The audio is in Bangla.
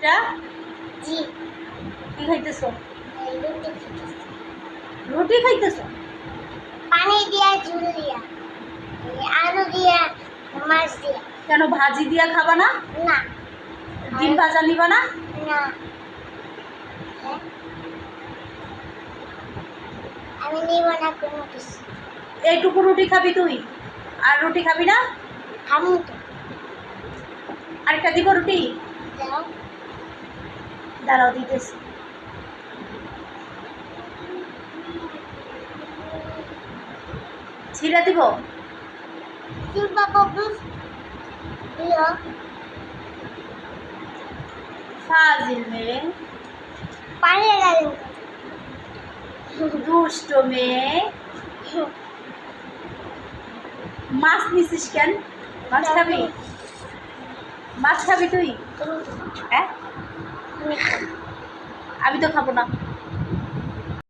একটা জি কি খাইতেছো? এই রুটি খেতেছি রুটি খাইতেছো? পানি দিয়া ঝুল দিয়া এই আলু দিয়া মাছ দিয়া কেন ভাজি দিয়া খাবা না? না ডিম ভাজা নিবা না? না হ্যাঁ? আমি নিব না কোনো কিছু এইটুকু রুটি খাবি তুই? আর রুটি খাবি না? খামু তো আরেকটা দিব রুটি? দাও দাঁড়াও দিতেছি। ছিঁড়ে দিব? শিল্পা কবুস দিও ফাজিল মেয়ে, পানি লাগে দুষ্ট মেয়ে। মাছ নিছিস কেন? মাছ খাবি? মাছ খাবি তুই? হ্যাঁ, আমি তো খাবো না।